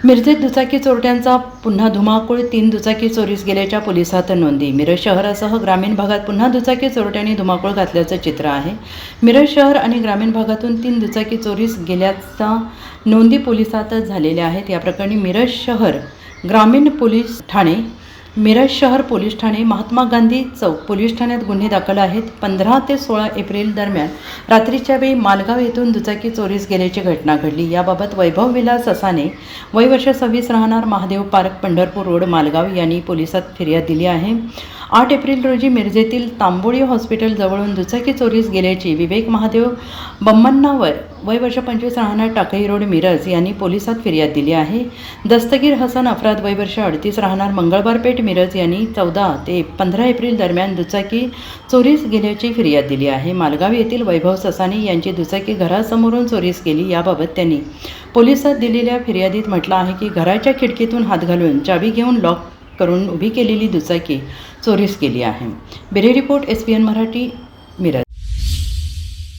मिरजेत दुचाकी चोरट्यांचा पुन्हा धुमाकूळ. 3 दुचाकी चोरीस गेल्याच्या पोलिसात नोंदी. मिरज शहरासह ग्रामीण भागात पुन्हा दुचाकी चोरट्यांनी धुमाकूळ घातल्याचं चित्र आहे. मिरज शहर आणि ग्रामीण भागातून 3 दुचाकी चोरीस गेल्याचा नोंदी पोलिसात झालेल्या आहेत. या प्रकरणी मिरज शहर ग्रामीण पोलीस ठाणे, मिरज शहर पोलीस ठाणे, महात्मा गांधी चौक पोलीस ठाण्यात गुन्हे दाखल आहेत. 15 ते 16 एप्रिल दरम्यान रात्रीच्या वेळी मालगाव येथून दुचाकी चोरीस गेल्याची घटना घडली. याबाबत वैभव विलास असाने, वय वर्ष 26, राहणार महादेव पार्क, पंढरपूर रोड, मालगाव यांनी पोलिसात फिर्याद दिली आहे. 8 एप्रिल रोजी मिरजेतील तांबोळी हॉस्पिटल जवळून दुचाकी चोरीस गेल्याची विवेक महादेव बम्मन्नावर, वय वर्ष 25, राहणार टाकळी रोड, मिरज यांनी पोलिसात फिर्याद दिली आहे. दस्तगीर हसन अफराद, वय वर्ष 38, राहणार मंगळवार पेठ, मिरज यांनी 14 ते 15 एप्रिल दरम्यान दुचाकी चोरीस गेल्याची फिर्याद दिली आहे. मालगाव येथील वैभव ससाने यांची दुचाकी घरासमोरून चोरीस गेली. याबाबत त्यांनी पोलिसात दिलेल्या फिर्यादीत म्हटलं आहे की घराच्या खिडकीतून हात घालून चावी घेऊन लॉक करून उभी केलेली दुचाकी चोरीस गेली आहे. Bureau report, SPN Marathi, Miraj.